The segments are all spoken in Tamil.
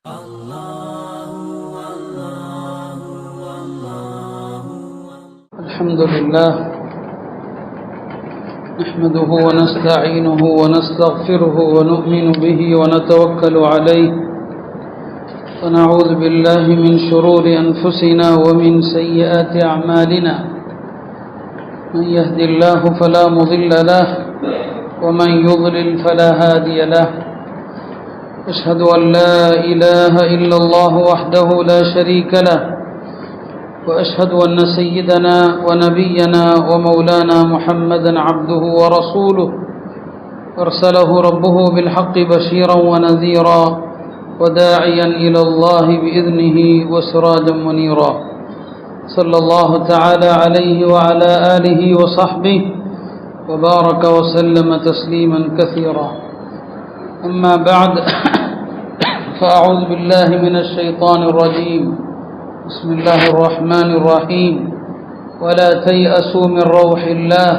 الحمد لله نحمده ونستعينه ونستغفره ونؤمن به ونتوكل عليه ونعوذ بالله من شرور أنفسنا ومن سيئات أعمالنا من يهد الله فلا مضل له ومن يضلل فلا هادي له أشهد أن لا إله إلا الله وحده لا شريك له وأشهد أن سيدنا ونبينا ومولانا محمدا عبده ورسوله أرسله ربه بالحق بشيرا ونذيرا وداعيا إلى الله بإذنه وسراجا منيرا صلى الله تعالى عليه وعلى آله وصحبه وبارك وسلم تسليما كثيرا أما بعد فأعوذ بالله من الشيطان الرجيم بسم الله الرحمن الرحيم ولا تيأسوا من روح الله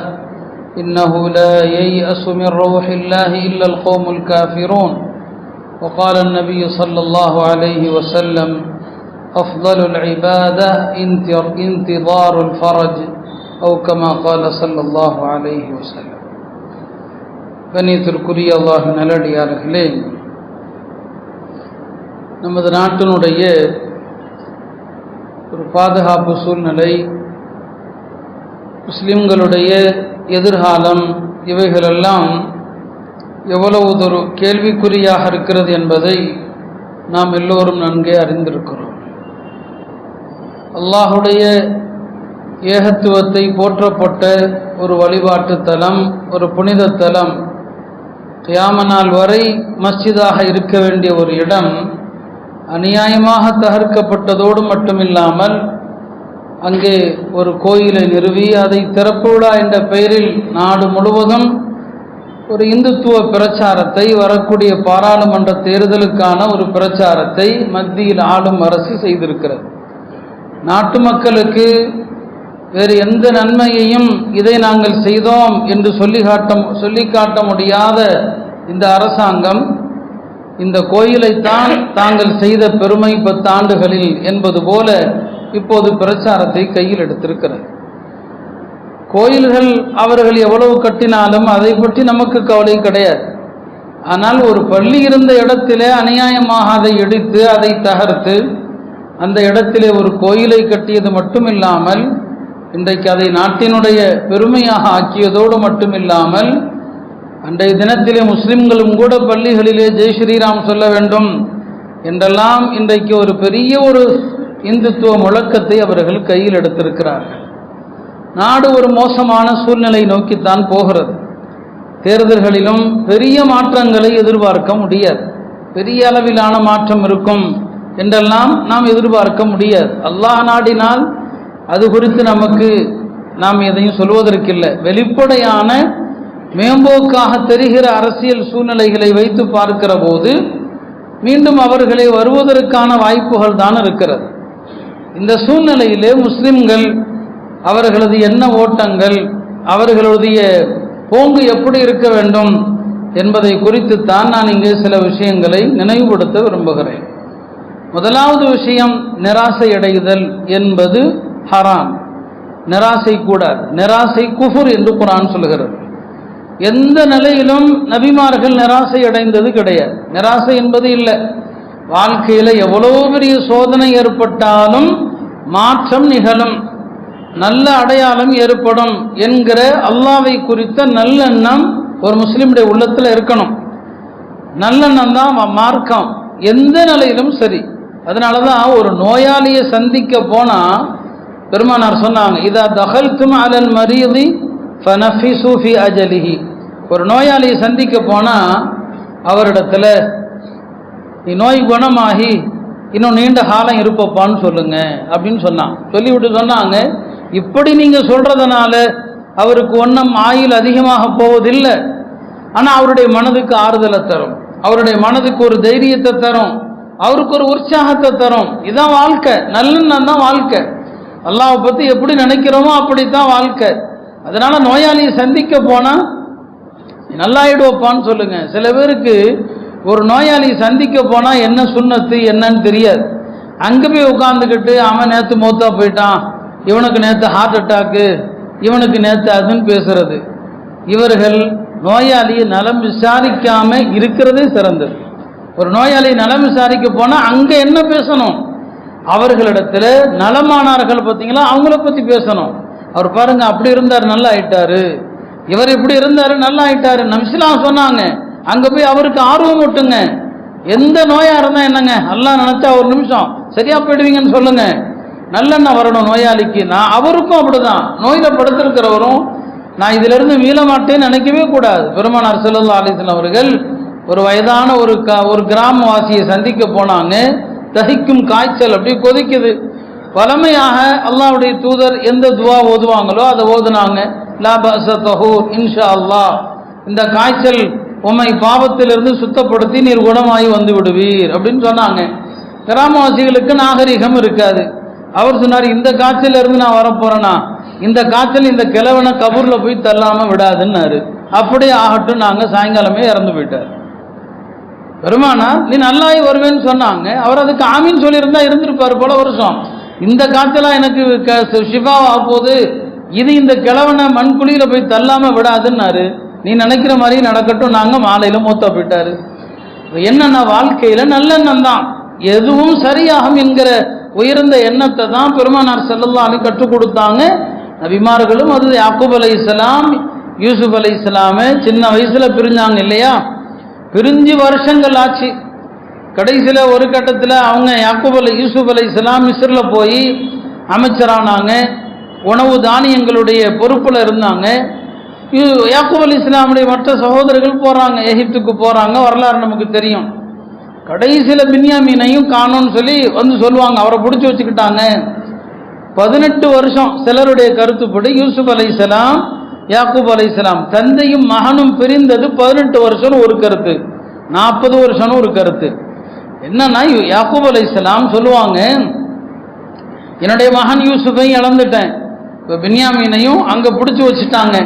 إنه لا ييأس من روح الله إلا القوم الكافرون وقال النبي صلى الله عليه وسلم أفضل العبادة انتظار الفرج أو كما قال صلى الله عليه وسلم கண்ணியத்திற்குரிய அல்லாஹ்வின் நல்லடியார்களே, நமது நாட்டினுடைய ஒரு பாதுகாப்பு சூழ்நிலை, முஸ்லிம்களுடைய எதிர்காலம், இவைகளெல்லாம் எவ்வளவு ஒரு கேள்விக்குறியாக இருக்கிறது என்பதை நாம் எல்லோரும் நன்கே அறிந்திருக்கிறோம். அல்லாஹுடைய ஏகத்துவத்தை போற்றப்பட்ட ஒரு வழிபாட்டு தலம், ஒரு புனித தலம், கியாம நாள் வரை மஸ்ஜிதாக இருக்க வேண்டிய ஒரு இடம் அநியாயமாக தகர்க்கப்பட்டதோடு மட்டுமில்லாமல் அங்கே ஒரு கோயிலை நிறுவி அதை திறப்பு விழா என்ற பெயரில் நாடு முழுவதும் ஒரு இந்துத்துவ பிரச்சாரத்தை, வரக்கூடிய பாராளுமன்ற தேர்தலுக்கான ஒரு பிரச்சாரத்தை மத்தியில் ஆளும் அரசு செய்திருக்கிறது. நாட்டு மக்களுக்கு வேறு எந்த நன்மையையும் இதை நாங்கள் செய்தோம் என்று சொல்லி காட்ட முடியாத இந்த அரசாங்கம் இந்த கோயிலைத்தான் தாங்கள் செய்த பெருமை 10 ஆண்டுகளில் என்பது போல இப்போது பிரச்சாரத்தை கையில் எடுத்திருக்கிறது. கோயில்கள் அவர்கள் எவ்வளவு கட்டினாலும் அதை பற்றி நமக்கு கவலை கிடையாது. ஆனால் ஒரு பள்ளி இருந்த இடத்திலே அநியாயமாக அதை இடித்து அதை தகர்த்து அந்த இடத்திலே ஒரு கோயிலை கட்டியது மட்டுமில்லாமல் இன்றைக்கு அதை நாட்டினுடைய பெருமையாக ஆக்கியதோடு மட்டுமில்லாமல் அன்றைய தினத்திலே முஸ்லிம்களும் கூட பள்ளிகளிலே ஜெய் ஸ்ரீராம் சொல்ல வேண்டும் என்றெல்லாம் இன்றைக்கு ஒரு பெரிய ஒரு இந்துத்துவ முழக்கத்தை அவர்கள் கையில் எடுத்திருக்கிறார்கள். நாடு ஒரு மோசமான சூழ்நிலை நோக்கித்தான் போகிறது. தேர்தல்களிலும் பெரிய மாற்றங்களை எதிர்பார்க்க முடியாது. பெரிய அளவிலான மாற்றம் இருக்கும் என்றெல்லாம் நாம் எதிர்பார்க்க முடியாது. அல்லாஹ் நாடினால் அது குறித்து நாம் எதையும் சொல்வதற்கில்லை. வெளிப்படையான மேம்போக்காக தெரிகிற அரசியல் சூழ்நிலைகளை வைத்து பார்க்கிற போது மீண்டும் அவர்களை வருவதற்கான வாய்ப்புகள் தான் இருக்கிறது. இந்த சூழ்நிலையிலே முஸ்லிம்கள் அவர்களது எண்ண ஓட்டங்கள், அவர்களுடைய போங்கு எப்படி இருக்க வேண்டும் என்பதை குறித்துத்தான் நான் இங்கே சில விஷயங்களை நினைவுபடுத்த விரும்புகிறேன். முதலாவது விஷயம், நிராசை அடைதல் என்பது ஹராம். நிராசை கூடாது. நிராசை குஃபுர் என்று குர்ஆன் சொல்கிறது. எந்த நிலையிலும் நபிமார்கள் நிராசை அடைந்தது கிடையாது. நிராசை என்பது இல்லை. வாழ்க்கையில் எவ்வளவு பெரிய சோதனை ஏற்பட்டாலும் மாற்றம் நிகழும், நல்ல அடையாளம் ஏற்படும் என்கிற அல்லாஹ்வை குறித்த நல்லெண்ணம் ஒரு முஸ்லிமுடைய உள்ளத்தில் இருக்கணும். நல்லெண்ணம் தான் மார்க்கம், எந்த நிலையிலும் சரி. அதனால தான் ஒரு நோயாளியை சந்திக்க போனால் பெருமானார் சொன்னாங்க, இதா தகல்தும் அலல் மரீதி ஃபனஃபிசு ஃபி அஜலிஹி. ஒரு நோயாளியை சந்திக்க போனால் அவரிடத்துல நீ நோய் குணமாகி இன்னும் நீண்ட காலம் இருப்பப்பான்னு சொல்லுங்க அப்படின்னு சொல்லிவிட்டு சொன்னாங்க, இப்படி நீங்கள் சொல்றதுனால அவருக்கு ஒன்றும் ஆயுள் அதிகமாக போவதில்லை, ஆனால் அவருடைய மனதுக்கு ஆறுதலை தரும், அவருடைய மனதுக்கு ஒரு தைரியத்தை தரும், அவருக்கு ஒரு உற்சாகத்தை தரும். இதுதான் வாழ்க்கை. நல்லெண்ணம் தான் வாழ்க்கை. அல்லாஹ்வை பற்றி எப்படி நினைக்கிறோமோ அப்படித்தான் வாழ்க்கை. அதனால நோயாளியை சந்திக்க போனால் நல்லாயிடுவப்பான்னு சொல்லுங்க. சில பேருக்கு ஒரு நோயாளி சந்திக்க போனால் என்ன சுண்ணத்து என்னன்னு தெரியாது. அங்கே போய் உட்காந்துக்கிட்டு அவன் நேற்று மௌத்தா போயிட்டான், இவனுக்கு நேற்று ஹார்ட் அட்டாக்கு, இவனுக்கு நேற்று அதுன்னு பேசுறது. இவர்கள் நோயாளியை நலம் விசாரிக்காம இருக்கிறதே சிறந்தது. ஒரு நோயாளி நலம் விசாரிக்க போனால் அங்கே என்ன பேசணும்? அவர்களிடத்தில் நலமானார்கள் பார்த்தீங்களா, அவங்கள பற்றி பேசணும். அவர் பாருங்க அப்படி இருந்தார் நல்லா ஆயிட்டாரு, இவர் இப்படி இருந்தாரு நல்லா ஆயிட்டாரு, நம்சிலாம் சொன்னாங்க. அங்கே போய் அவருக்கு ஆர்வம் விட்டுங்க. எந்த நோயா இருந்தா என்னங்க, அல்லாஹ் நினைச்சா ஒரு நிமிஷம் சரியா போயிடுவீங்கன்னு சொல்லுங்க. நல்லெண்ண வரணும் நோயாளிக்கு. நான் அவருக்கும் அப்படிதான், நோயில படுத்திருக்கிறவரும் நான் இதுல இருந்து மீள மாட்டேன்னு நினைக்கவே கூடாது. பெருமானார் ஸல்லல்லாஹு அலைஹி வஸல்லம் அவர்கள் ஒரு வயதான ஒரு கிராமவாசியை சந்திக்க போனாங்க. தகிக்கும் காய்ச்சல் அப்படி கொதிக்குது. பழமையாக அல்லாஹ்வுடைய தூதர் எந்த துவா ஓதுவாங்களோ அதை ஓதுனாங்க. லா பஅஸ தஹூர் இன்ஷா அல்லாஹ், இந்த காய்ச்சல் உம்மை பாவத்திலிருந்து சுத்தப்படுத்தி நீர் குணமாகி வந்து விடுவீர் அப்படின்னு சொன்னாங்க. கிராமவாசிகளுக்கு நாகரிகம் இருக்காது. அவர் சொன்னார், இந்த காய்ச்சல இருந்து நான் வரப்போறேனா, இந்த காய்ச்சல் இந்த கிழவனை கபூர்ல போய் தள்ளாம விடாதுன்னாரு. அப்படியே ஆகட்டும், நாங்க சாயங்காலமே இறந்து போயிட்டார். பெருமானா நீ நல்லாயி வருவேன்னு சொன்னாங்க. அவர் அதுக்கு ஆமீன் சொல்லியிருந்தா இருந்திருப்பாரு போல வருஷம். இந்த காய்ச்சலா எனக்கு ஷிஃபாவா போகுது, இது இந்த கிழவனை மண்குழியில போய் தள்ளாம விடாதுன்னாரு. நீ நினைக்கிற மாதிரி நடக்கட்டும், நாங்க மாலையில மூத்தா போயிட்டாரு. என்னன்னா வாழ்க்கையில நல்லெண்ணம் தான் எதுவும் சரியாகும் என்கிற உயர்ந்த எண்ணத்தை தான் பெருமானார் ஸல்லல்லாஹு அலைஹி கற்றுக் கொடுத்தாங்க. நபிமார்களும் அது யாக்கூப் அலைஹிஸ்ஸலாம் யூசுப் அலைஹிஸ்ஸலாம சின்ன வயசுல பிரிஞ்சாங்க இல்லையா, பிரிஞ்சு வருஷங்கள் ஆச்சு. கடைசியில் ஒரு கட்டத்தில் அவங்க யூசுப் அலைஹிஸ்ஸலாம் மிஸ்ர்ல போய் அமைச்சரானாங்க. உணவு தானியங்களுடைய பொறுப்பில் இருந்தாங்க. யாக்கூப் அலைஹிஸ்ஸலாமுடைய மற்ற சகோதரர்கள் போகிறாங்க, எகிப்துக்கு போகிறாங்க. வரலாறு நமக்கு தெரியும். கடைசியில் பின்யாமீனையும் காணோன்னு சொல்லி வந்து சொல்லுவாங்க. அவரை பிடிச்சி வச்சுக்கிட்டாங்க. 18 வருஷம் சிலருடைய கருத்துப்படி யூசுப் அலைஹிஸ்ஸலாம் யாக்கூப் அலைஹிஸ்ஸலாம் தந்தையும் மகனும் பிரிந்தது 18 வருஷம் ஒரு கருத்து, 40 வருஷம் ஒரு கருத்து. என்னன்னா யாக்கூப் அலைஹிஸ்ஸலாம் சொல்லுவாங்க, என்னுடைய மகன் யூசுஃபை இழந்துட்டேன், இப்போ பின்யாமீனையும் அங்கே பிடிச்சி வச்சுட்டாங்க.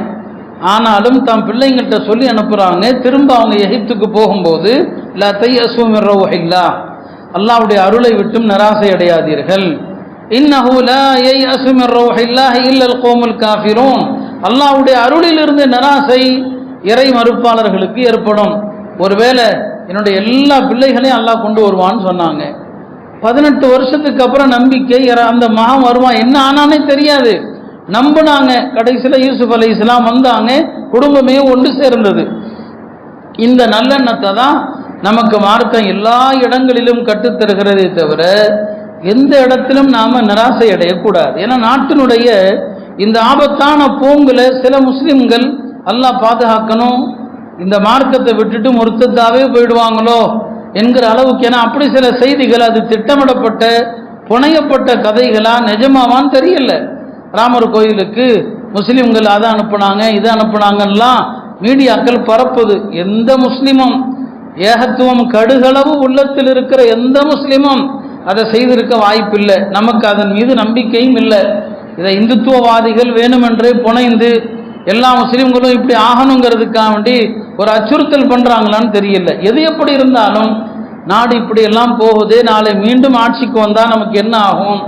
ஆனாலும் தம் பிள்ளைங்கிட்ட சொல்லி அனுப்புகிறாங்க, திரும்ப அவங்க எகிப்துக்கு போகும்போது லா தய்யஸூ மின் ரௌஹில்லாஹ், அல்லாஹ்வுடைய அருளை விட்டும் நிராசை அடையாதீர்கள். இன்னஹு லா யய்அஸு மின் ரௌஹில்லாஹ் இல்லல் கௌமுல் காஃபிரூன், அல்லாஹ்வுடைய அருளிலிருந்து நிராசை இறை மறுப்பாளர்களுக்கு ஏற்படும். ஒருவேளை என்னுடைய எல்லா பிள்ளைகளையும் அல்லாஹ் கொண்டு வருவான்னு சொன்னாங்க. 18 வருஷத்துக்கு அப்புறம் நம்பிக்கை, அந்த மகன் வருவான், என்ன ஆனானே தெரியாது, நம்பினாங்க. கடைசியில் யூசுப் அலைஹிஸ்ஸலாம் வந்தாங்க, குடும்பமே ஒன்று சேர்ந்தது. இந்த நல்லெண்ணத்தை தான் நமக்கு மார்க்கம் எல்லா இடங்களிலும் கற்றுத்தருகிறதே தவிர எந்த இடத்திலும் நாம நிராசை அடையக்கூடாது. ஏன்னா நாட்டினுடைய இந்த ஆபத்தான போங்குல சில முஸ்லிம்கள் அல்லாஹ் பாதுகாக்கணும், இந்த மார்க்கத்தை விட்டுட்டு முர்த்தத்தாவே போயிடுவாங்களோ என்கிற அளவுக்கு. ஏன்னா அப்படி சில செய்திகள் அது திட்டமிடப்பட்ட புனையப்பட்ட கதைகளா நிஜமாவான்னு தெரியல. ராமர் கோயிலுக்கு முஸ்லிம்கள் அதை அனுப்புனாங்க இதை அனுப்புனாங்கலாம் மீடியாக்கள் பரப்புது. எந்த முஸ்லிமும், ஏகத்துவம் கடுகளவு உள்ளத்தில் இருக்கிற எந்த முஸ்லிமும் அதை செய்திருக்க வாய்ப்பில்லை. நமக்கு அதன் மீது நம்பிக்கையும் இல்லை. இதை இந்துத்துவவாதிகள் வேணுமென்றே புனைந்து எல்லா முஸ்லிம்களும் இப்படி ஆகணுங்கிறதுக்காக வேண்டி ஒரு அச்சுறுத்தல் பண்றாங்களான்னு தெரியல. எது எப்படி இருந்தாலும் நாடு இப்படி எல்லாம் போகுது, நாளை மீண்டும் ஆட்சிக்கு வந்தா நமக்கு என்ன ஆகும்,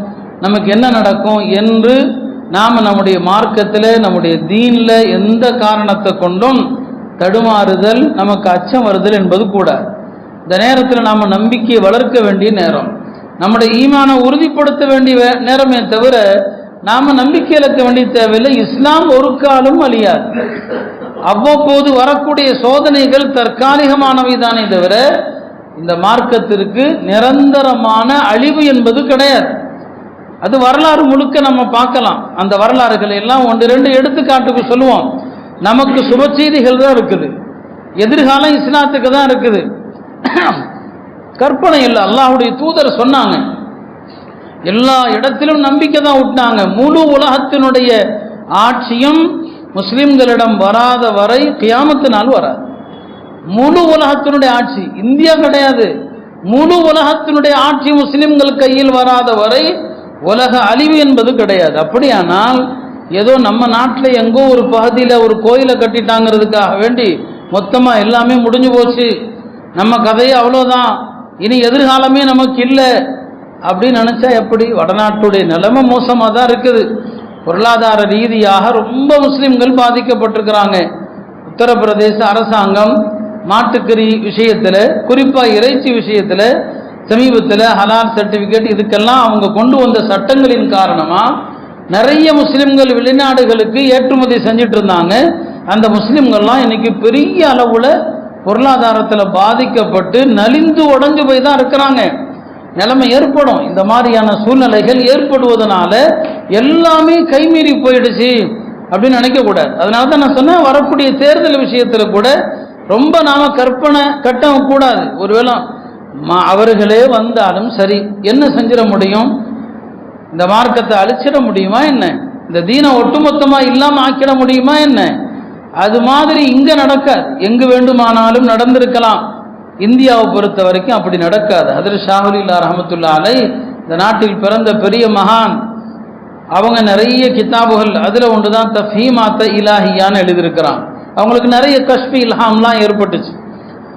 நமக்கு என்ன நடக்கும் என்று நாம் நம்முடைய மார்க்கத்தில் நம்முடைய தீன்ல எந்த காரணத்தை கொண்டும் தடுமாறுதல், நமக்கு அச்சம் வருதல் என்பது கூட. இந்த நேரத்தில் நாம் நம்பிக்கையை வளர்க்க வேண்டிய நேரம், நம்முடைய ஈமானை உறுதிப்படுத்த வேண்டிய நேரமே தவிர நாம நம்பிக்கை இழக்க வேண்டிய தேவையில்லை. இஸ்லாம் ஒரு காலம் அழியாது. அவ்வப்போது வரக்கூடிய சோதனைகள் தற்காலிகமானவை தானே தவிர இந்த மார்க்கத்திற்கு நிரந்தரமான அழிவு என்பது கிடையாது. அது வரலாறு முழுக்க நம்ம பார்க்கலாம். அந்த வரலாறுகளை எல்லாம் 1-2 எடுத்துக்காட்டுக்கு சொல்லுவோம். நமக்கு சுப செய்திகள் தான் இருக்குது, எதிர்காலம் இஸ்லாத்துக்கு தான் இருக்குது. கற்பனை இல்லை. அல்லாஹ்வுடைய தூதர் சொன்னாங்க, எல்லா இடத்திலும் நம்பிக்கை தான் விட்டாங்க. முழு உலகத்தினுடைய ஆட்சியும் முஸ்லிம்களிடம் வராத வரை கியாமத்து நாள் வராது. முழு உலகத்தினுடைய ஆட்சி, இந்தியா கிடையாது, முழு உலகத்தினுடைய ஆட்சி முஸ்லிம்கள் கையில் வராத வரை உலக அழிவு என்பது கிடையாது. அப்படியானால் ஏதோ நம்ம நாட்டில் எங்கோ ஒரு பகுதியில் ஒரு கோயிலை கட்டிட்டாங்கிறதுக்காக வேண்டி மொத்தமாக எல்லாமே முடிஞ்சு போச்சு, நம்ம கதையே அவ்வளோதான், இனி எதிர்காலமே நமக்கு இல்லை அப்படின்னு நினச்சா எப்படி? வடநாட்டுடைய நிலைமை மோசமாக தான் இருக்குது. பொருளாதார ரீதியாக ரொம்ப முஸ்லிம்கள் பாதிக்கப்பட்டிருக்கிறாங்க. உத்தரப்பிரதேச அரசாங்கம் மாட்டுக்கறி விஷயத்தில், குறிப்பாக இறைச்சி விஷயத்தில் சமீபத்தில் ஹலால் சர்டிஃபிகேட் இதுக்கெல்லாம் அவங்க கொண்டு வந்த சட்டங்களின் காரணமாக நிறைய முஸ்லிம்கள் வெளிநாடுகளுக்கு ஏற்றுமதி செஞ்சிட்டு இருந்தாங்க. அந்த முஸ்லிம்கள்லாம் இன்னைக்கு பெரிய அளவில் பொருளாதாரத்தில் பாதிக்கப்பட்டு நலிந்து உடஞ்சு போய் தான் இருக்கிறாங்க. நிலைமை ஏற்படும். இந்த மாதிரியான சூழ்நிலைகள் ஏற்படுவதனால எல்லாமே கைமீறி போயிடுச்சு அப்படின்னு நினைக்கக்கூடாது. அதனால தான் நான் சொன்னேன், வரக்கூடிய தேர்தல் விஷயத்தில் கூட ரொம்ப நாம கற்பனை கட்டவும் கூடாது. ஒருவேளை அவர்களே வந்தாலும் சரி, என்ன செஞ்சிட முடியும்? இந்த மார்க்கத்தை அழிச்சிட முடியுமா என்ன? இந்த தீனை ஒட்டுமொத்தமாக இல்லாமல் ஆக்கிட முடியுமா என்ன? அது மாதிரி இங்கே நடக்காது. எங்கு வேண்டுமானாலும் நடந்திருக்கலாம். இந்தியாவை பொறுத்த வரைக்கும் அப்படி நடக்காது. ஹதரத் ஷா வலியுல்லாஹ் ரஹ்மத்துல்லாஹி அலைஹி இந்த நாட்டில் பிறந்த பெரிய மகான். அவங்க நிறைய கிதாபுகள், அதில் ஒன்று தான் தஃஹீமாத்த இலாஹியான்னு எழுதியிருக்கிறான். அவங்களுக்கு நிறைய கஷ்பி இல்ஹாம்லாம் ஏற்பட்டுச்சு.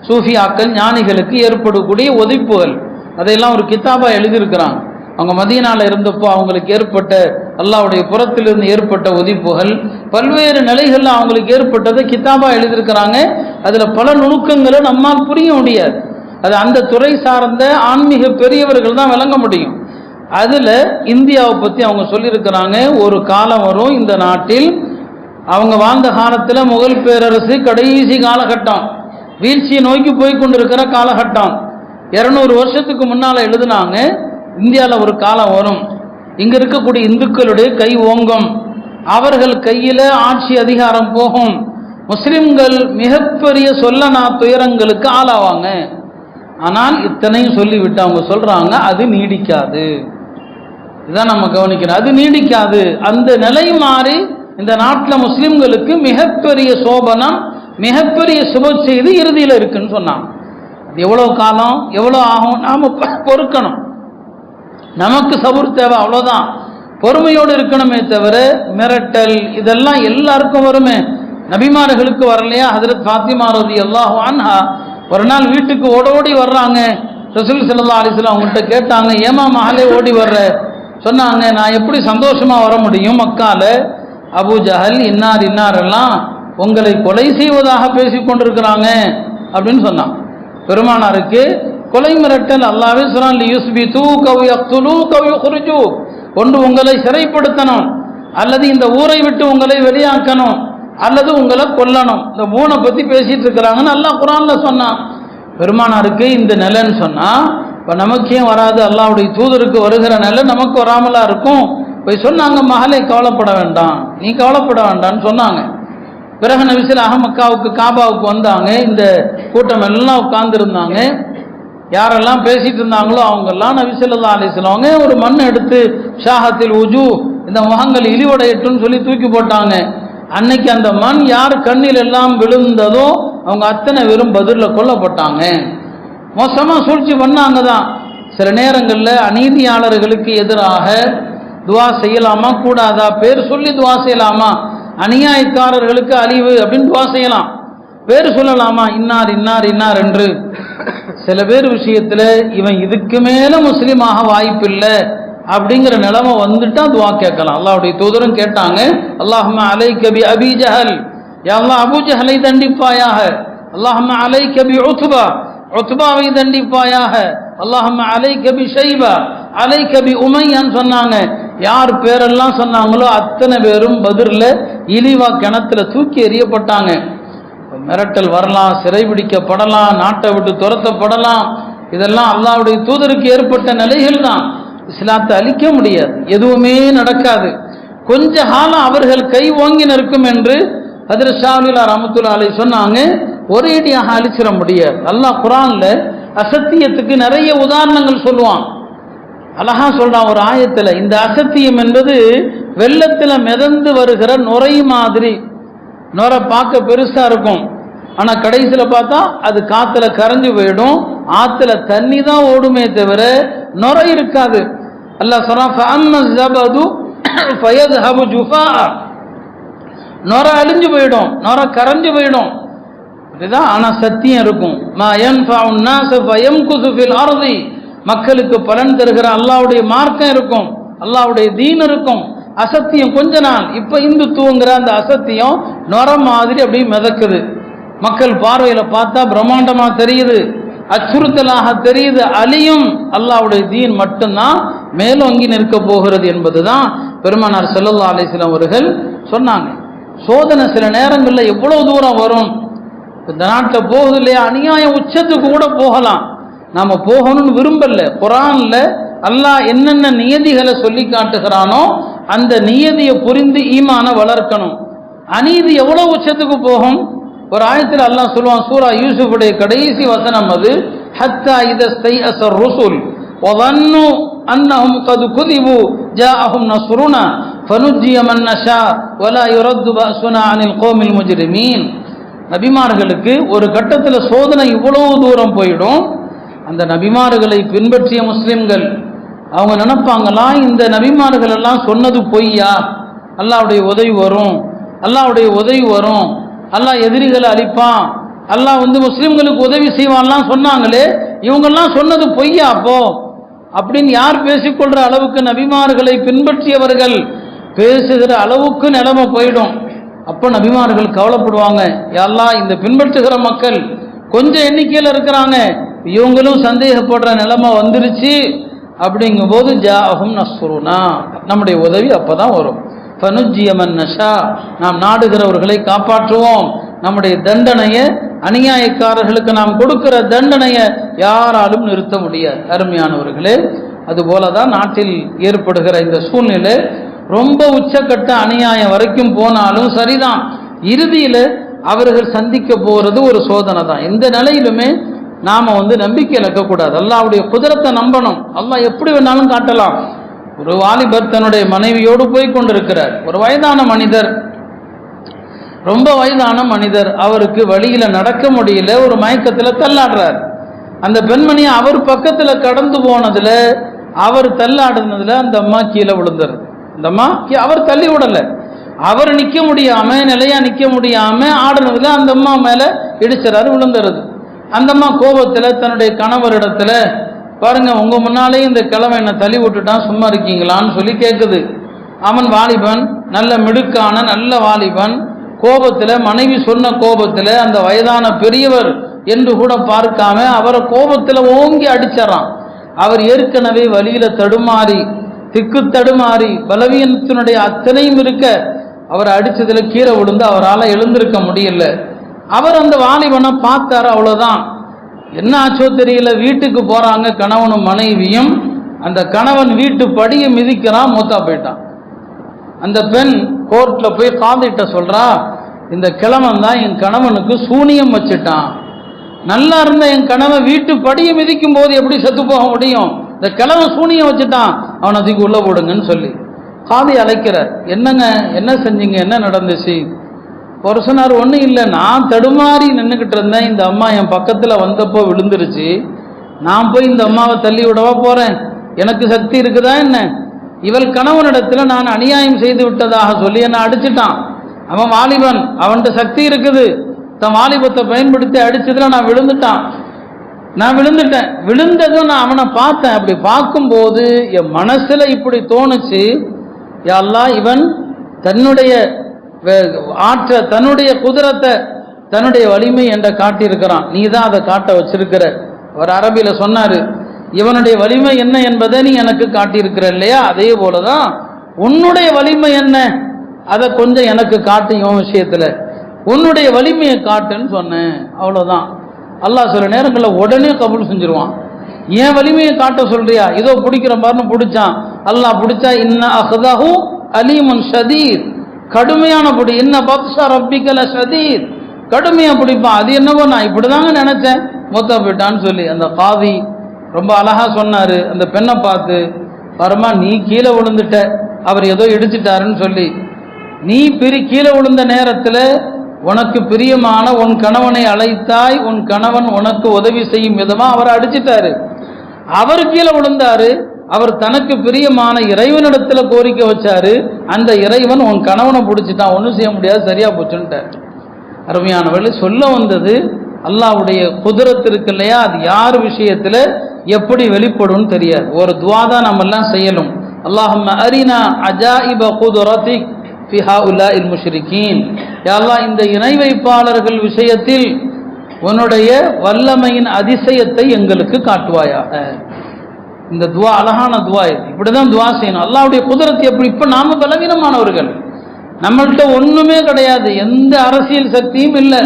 சூஃபியாக்கள் ஞானிகளுக்கு ஏற்படக்கூடிய ஒதிப்புகள், அதையெல்லாம் ஒரு கிதாபாக எழுதியிருக்கிறாங்க. அவங்க மதீனாவில் இருந்தப்போ அவங்களுக்கு ஏற்பட்ட, அல்லாஹ்வுடைய புறத்திலிருந்து ஏற்பட்ட ஒதிப்புகள், பல்வேறு நிலைகளில் அவங்களுக்கு ஏற்பட்டதை கிதாபாக எழுதியிருக்கிறாங்க. அதில் பல நுணுக்கங்களை நம்மால் புரிய முடியாது. அது அந்த துறை சார்ந்த ஆன்மீக பெரியவர்கள் தான் விளங்க முடியும். அதில் இந்தியாவை பற்றி அவங்க சொல்லியிருக்கிறாங்க. ஒரு காலம் வரும் இந்த நாட்டில், அவங்க வாழ்ந்த காலத்தில் முகல் பேரரசு கடைசி காலகட்டம், வீழ்ச்சியை நோக்கி போய் கொண்டிருக்கிற காலகட்டம். 200 வருஷத்துக்கு முன்னால் எழுதுனாங்க, இந்தியாவில் ஒரு காலம் வரும், இங்கே இருக்கக்கூடிய இந்துக்களுடைய கை ஓங்கும், அவர்கள் கையில் ஆட்சி அதிகாரம் போகும், முஸ்லிம்கள் மிகப்பெரிய சொல்லனா துயரங்களுக்கு ஆளாவாங்க. ஆனால் இத்தனையும் சொல்லிவிட்டு அவங்க சொல்கிறாங்க, அது நீடிக்காது. இதுதான் நம்ம கவனிக்கணும். அது நீடிக்காது. அந்த நிலை மாறி இந்த நாட்டில் முஸ்லிம்களுக்கு மிகப்பெரிய சோபனம், மிகப்பெரிய சுப செய்தி இறுதியில் இருக்குன்னு சொன்னாங்க. அது எவ்வளோ காலம், எவ்வளோ ஆகும், நாம் பொறுக்கணும். நமக்கு சபூர் தேவை, அவ்வளோதான். பொறுமையோடு இருக்கணுமே தவிர மிரட்டல் இதெல்லாம் எல்லாருக்கும் வருமே. நபிமார்களுக்கு வரலையா? ஹஜ்ரத் ஃபாத்திமா ரலியல்லாஹு அன்ஹா ஒரு நாள் வீட்டுக்கு ஓடோடி வர்றாங்க. ரசூல் ஸல்லல்லாஹு அலைஹி வஸல்லம் அவங்கள்ட்ட கேட்டாங்க, ஏமா மகளே ஓடி வர்ற? சொன்னாங்க, நான் எப்படி சந்தோஷமாக வர முடியும், மக்கால அபூ ஜஹல் இன்னார் இன்னாரெல்லாம் உங்களை கொலை செய்வதாக பேசி கொண்டிருக்கிறாங்க அப்படின்னு சொன்னான். பெருமானாருக்கு கொலை மிரட்டல் அல்லாஹ்வே சொல்றான், லியுஸ்பிது கவ் யக்துலு கவ் யுக்ரிஜு, ஒன்று உங்களை சிறைப்படுத்தணும், அல்லது இந்த ஊரை விட்டு உங்களை வெளியாக்கணும், அல்லது உங்களை கொல்லணும். இந்த 3 பற்றி பேசிட்டு இருக்கிறாங்கன்னு அல்லாஹ் குர்ஆன்ல சொன்னான். பெருமானாருக்கு இந்த நிலைன்னு சொன்னால் இப்போ நமக்கே வராது, அல்லாஹ்வுடைய தூதருக்கு வருகிற நிலை நமக்கு வராமலா இருக்கும். போய் சொன்னாங்க, மகளே கவலைப்பட வேண்டாம், நீ கவலைப்பட வேண்டாம்னு சொன்னாங்க. பிறகு நபி ஸல்லல்லாஹு மக்காவுக்கு காபாவுக்கு வந்தாங்க. இந்த கூட்டம் எல்லாம் உட்கார்ந்துருந்தாங்க. யாரெல்லாம் பேசிட்டு இருந்தாங்களோ அவங்கெல்லாம் நபி ஸல்லல்லாஹு அலைஹி வஸல்லம் ஒரு மண் எடுத்து ஷாஹத்தில் உஜூ, இந்த முகங்கள் இழிவடையட்டுன்னு சொல்லி தூக்கி போட்டாங்க. அன்னைக்கு அந்த மண் யார் கண்ணில் எல்லாம் விழுந்ததோ அவங்க அத்தனை வெறும் பதிலில் கொல்லப்பட்டாங்க. மோசமாக சூழ்ச்சி பண்ணாங்க தான். சில நேரங்களில் அநீதியாளர்களுக்கு எதிராக துவா செய்யலாமா கூடாதா? பேர் சொல்லி துவா செய்யலாமா? அநியாயக்காரர்களுக்கு அழிவு அப்படின்னு துவா செய்யலாம். பேர் சொல்லலாமா? இன்னார் இன்னார் இன்னார் என்று. சில பேர் விஷயத்தில் இவன் இதுக்கு மேலே முஸ்லீமாக வாய்ப்பில்லை அப்படிங்கிற நிலைமை வந்துட்டா துவா கேட்கலாம். அல்லாஹ்வுடைய தூதரும் கேட்டாங்க, அல்லாஹும்ம அலைக பி அபீ ஜஹல், யா அல்லாஹ் அபூ ஜஹலை தண்டிப்பாயாக. அல்லாஹும்ம அலைக பி உத்பா, உத்பாவை தண்டிப்பாயாக. அல்லாஹும்ம அலைக பி ஷைபா, அலைக பி உமையான்னு சொன்னாங்க. யார் பேரெல்லாம் சொன்னாங்களோ அத்தனை பேரும் பதிரில் இழிவா கிணத்துல தூக்கி எறியப்பட்டாங்க. மிரட்டல் வரலாம், சிறைபிடிக்கப்படலாம், நாட்டை விட்டு துரத்தப்படலாம். இதெல்லாம் அல்லாஹ்வுடைய தூதருக்கு ஏற்பட்ட நிலைகள் தான். இஸ்லாத்தை அழிக்க முடியாது, எதுவுமே நடக்காது. கொஞ்ச காலம் அவர்கள் கை ஓங்கி நிற்கும் என்று ஹஜ்ரத் ஷா வலியுல்லாஹ் ரஹ்மத்துல்லாஹி அலைஹி சொன்னாங்க. ஒரேடியாக அழிச்சிட முடியாது. அல்லாஹ் குர்ஆன்ல அசத்தியத்துக்கு நிறைய உதாரணங்கள் சொல்லுவான். அழகா சொல்றான் ஒரு ஆயத்துல, இந்த அசத்தியம் என்பது வெள்ளத்துல மிதந்து வருகிற நுரை மாதிரி. நுரை பார்க்க பெருசா இருக்கும், ஆனா கடைசியில பார்த்தா அது காத்துல கரைஞ்சு போயிடும். ஆத்துல தண்ணி தான் ஓடுமே தவிர நுரை இருக்காது. அல்லாஹ் சொல்றான், ஃபஅம்மா ஸபது ஃபயذهب ஜுஃபா, நுரை அழிஞ்சு போயிடும், நுரை கரைஞ்சு போயிடும். இதுதான். ஆனா சத்தியம் இருக்கும். மா யன்ஃபஉ الناس فيمكث في الارض, மக்களுக்கு பலன் தருகிற அல்லாஹ்வுடைய மார்க்கம் இருக்கும், அல்லாஹ்வுடைய தீன் இருக்கும். அசத்தியம் கொஞ்ச நாள். இப்ப இந்துத்துவங்கிற அந்த அசத்தியம் நொர மாதிரி அப்படியே மிதக்குது. மக்கள் பார்வையில பார்த்தா பிரம்மாண்டமா தெரியுது, அச்சுறுத்தலாக தெரியுது. அழியும். அல்லாஹ்வுடைய தீன் மட்டும்தான் மேலோங்கி நிற்க போகிறது என்பதுதான் பெருமானார் ஸல்லல்லாஹு அலைஹி வஸல்லம் அவர்கள் சொன்னாங்க. சோதனை சில நேரங்களில் எவ்வளவு தூரம் வரும். இந்த நாட்டில் போகுது இல்லையா, அநியாயம் உச்சத்துக்கு கூட போகலாம். நாம போகணும்னு விரும்பல. குர்ஆன்ல அல்லாஹ் என்னென்ன நியதிகளை சொல்லி காட்டுகிறானோ அந்த நியதியை புரிந்து ஈமான வளர்க்கணும். அநீதி எவ்வளவு உச்சத்துக்கு போகும். ஒரு ஆயத்தில் அல்லாஹ் சொல்லுவான், சூரா யூசுஃபுடைய கடைசி வசனம் அது, ஹத்தா இதஸ்தைஅஸ ருசுல் வظنு அன்னஹும் கத் குதிபு ஜாஅஹும் நஸ்ருனா ஃபனுஜ்ஜிய மன் நஷா வலா யுரத்து பஅஸுனா அனில் கௌமில் முஜ்ரிமீன். நபிமார்களுக்கு ஒரு கட்டத்தில் சோதனை இவ்வளவு தூரம் போயிடும். அந்த நபிமார்களை பின்பற்றிய முஸ்லிம்கள் அவங்க நினைப்பாங்களா, இந்த நபிமார்கள் எல்லாம் சொன்னது பொய்யா, அல்லாஹ்வுடைய உதவி வரும், அல்லாஹ்வுடைய உதவி வரும், அல்லாஹ் எதிரிகளை அழிப்பான், அல்லாஹ் முஸ்லிம்களுக்கு உதவி செய்வான்லாம் சொன்னாங்களே, இவங்கெல்லாம் சொன்னது பொய்யா அப்போ அப்படின்னு யார் பேசிக்கொள்ற அளவுக்கு நபிமார்களை பின்பற்றியவர்கள் பேசுகிற அளவுக்கு நிலைமை போயிடும். அப்போ நபிமார்கள் கவலைப்படுவாங்க, யா அல்லாஹ் இந்த பின்பற்றுகிற மக்கள் கொஞ்சம் எண்ணிக்கையில் இருக்கிறாங்க, இவங்களும் சந்தேகப்படுற நிலைமை வந்துருச்சு. அப்படிங்கும் போது ஜாஅஹும் நஸ்ருனா, நம்முடைய உதவி அப்பதான் வரும். ஃபனுஜ்ஜிய மன் நஷா, நாம் நாடுகிறவர்களை காப்பாற்றுவோம். நம்முடைய தண்டனையை, அநியாயக்காரர்களுக்கு நாம் கொடுக்கிற தண்டனையை யாராலும் நிறுத்த முடியாது. அருமையானவர்களே, அதுபோலதான் நாட்டில் ஏற்படுகிற இந்த சூழ்நிலை ரொம்ப உச்சக்கட்ட அநியாயம் வரைக்கும் போனாலும் சரிதான், இறுதியில் அவர்கள் சந்திக்க போறது ஒரு சோதனை தான். எந்த நிலையிலுமே நாம நம்பிக்கை இழக்கக்கூடாது. அல்லாஹ்வுடைய குதிரத்தை நம்பணும். அல்லாஹ் எப்படி வேணாலும் காட்டலாம். ஒரு வாலிபர் தன்னுடைய மனைவியோடு போய் கொண்டிருக்கிறார். ஒரு வயதான மனிதர், ரொம்ப வயதான மனிதர், அவருக்கு வழியில நடக்க முடியல, ஒரு மயக்கத்தில் தள்ளாடுறார். அந்த பெண்மணி அவர் பக்கத்துல கடந்து போனதுல, அவர் தள்ளாடுனதுல அந்த அம்மா கீழே விழுந்துருது. அந்த அம்மா அவர் தள்ளி விடல, அவர் நிக்க முடியாம, நிலையா நிக்க முடியாம ஆடுனதுல அந்த அம்மா மேல இடிச்சாரு, விழுந்துருது. அந்த அம்மா கோபத்துல தன்னுடைய கணவரிடத்துல, பாருங்க உங்க முன்னாலே இந்த கிழமை என்ன தள்ளி விட்டுட்டான், சும்மா இருக்கீங்களான்னு சொல்லி கேட்குது. அவன் வாலிபன், நல்ல மிடுக்கான நல்ல வாலிபன், கோபத்துல, மனைவி சொன்ன கோபத்துல அந்த வயதான பெரியவர் என்று கூட பார்க்காம அவரை கோபத்துல ஓங்கி அடிச்சாரான். அவர் ஏற்கனவே வழியில தடுமாறி, திக்கு தடுமாறி, பலவீனத்தினுடைய அத்தனையும் இருக்க அவர் அடிச்சதுல கீழே விழுந்து அவரால் எழுந்திருக்க முடியல. அவர் அந்த வாலிபனை பார்த்தாரு, அவ்வளவுதான். என்ன ஆச்சோ தெரியல, வீட்டுக்கு போறாங்க கணவனும் மனைவியும். அந்த கணவன் வீட்டு படியை மிதிக்கிறான், மூத்தா போயிட்டான். அந்த பெண் கோர்ட்ல போய் காதிட்ட சொல்றா, இந்த கிழவன் தான் என் கணவனுக்கு சூனியம் வச்சுட்டான். நல்லா இருந்த என் கணவன் வீட்டு படியை மிதிக்கும் போது எப்படி செத்து போக முடியும், இந்த கிழவன் சூனியம் வச்சுட்டான், அவனை அதுக்கு உள்ள போடுங்கன்னு சொல்லி காதி அழைக்கிறார். என்னங்க, என்ன செஞ்சீங்க, என்ன நடந்துச்சு? ஒரு சொன்னார், ஒன்றும் இல்லை, நான் தடுமாறி நின்றுக்கிட்டு இருந்தேன், இந்த அம்மா என் பக்கத்தில் வந்தப்போ விழுந்துருச்சு, நான் போய் இந்த அம்மாவை தள்ளி விடவா போகிறேன், எனக்கு சக்தி இருக்குதா என்ன? இவள் கணவனிடத்துல நான் அநியாயம் செய்து விட்டதாக சொல்லி என்னை அடிச்சுட்டான். அவன் வாலிபன், அவன்கிட்ட சக்தி இருக்குது, தன் வாலிபத்தை பயன்படுத்தி அடிச்சதுல நான் விழுந்துட்டேன். விழுந்ததும் நான் அவனை பார்த்தேன். அப்படி பார்க்கும்போது என் மனசுல இப்படி தோணுச்சு, யா அல்லாஹ் இவன் தன்னுடைய தன்னுடைய குதிரத்தை, தன்னுடைய வலிமை என்ற காட்டியிருக்கிறான், நீ தான் அதை காட்ட வச்சிருக்கிற. அவர் அரபியில சொன்னாரு, இவனுடைய வலிமை என்ன என்பதை நீ எனக்கு காட்டியிருக்கிற இல்லையா, அதே போலதான் உன்னுடைய வலிமை என்ன, அதை கொஞ்சம் எனக்கு காட்டு, இவன் விஷயத்துல உன்னுடைய வலிமையை காட்டுன்னு சொன்னேன். அவ்வளவுதான். அல்லாஹ் சில நேரங்களில் உடனே கபூல் செஞ்சிருவான். ஏன் வலிமையை காட்ட சொல்றியா, இதோ பிடிக்கிற மாதிரின்னு பிடிச்சான். அல்லாஹ் பிடிச்சா இன்ன அஹ்தஹு அலீமுன் ஷதீத், கடுமையான பிடி. இன்ன பத்ஷா ரப்பிக லஷதீத், கடுமையா பிடிப்பான். அது என்னவோ நான் இப்படிதாங்க நினைச்சேன், மூத்தா போயிட்டான்னு சொல்லி அந்த காதி ரொம்ப அழகா சொன்னாரு. அந்த பெண்ணை பார்த்து, பரமா நீ கீழே விழுந்துட்ட, அவர் ஏதோ இடிச்சிட்டாருன்னு சொல்லி, நீ கீழே விழுந்த நேரத்தில் உனக்கு பிரியமான உன் கணவனை அழைத்தாய், உன் கணவன் உனக்கு உதவி செய்யும் விதமா அவரை அடிச்சிட்டாரு. அவர் கீழே விழுந்தாரு, அவர் தனக்கு பிரியமான இறைவனிடத்துல கோரிக்கை வச்சாரு, அந்த இறைவன் உன் கணவனை பிடிச்சிட்டான், ஒன்றும் செய்ய முடியாது, சரியா போச்சுன்ட்டார். அருமையானவர்களை சொல்ல வந்தது அல்லாஹ்வுடைய குதிரத் இருக்கு இல்லையா, அது யார் விஷயத்தில் எப்படி வெளிப்படும் தெரியாது. ஒரு துவா தான் நம்ம எல்லாம் செய்யணும். அல்லாஹும்ம அரினா அஜாயிப குதுரத்திக் ஃபி ஹாஉலாஇல் முஷ்ரிகீன். யா அல்லாஹ், இந்த இணை வைப்பாளர்கள் விஷயத்தில் உன்னுடைய வல்லமையின் அதிசயத்தை எங்களுக்கு காட்டுவாயாக. இந்த துவா அழகான துவா. இப்படிதான் துவா செய்யணும். அல்லாஹ்வுடைய குதிரத் எப்படி? இப்ப நாம பலவீனமானவர்கள், நம்மள்கிட்ட ஒண்ணுமே கிடையாது, எந்த அரசியல் சக்தியும் இல்லை,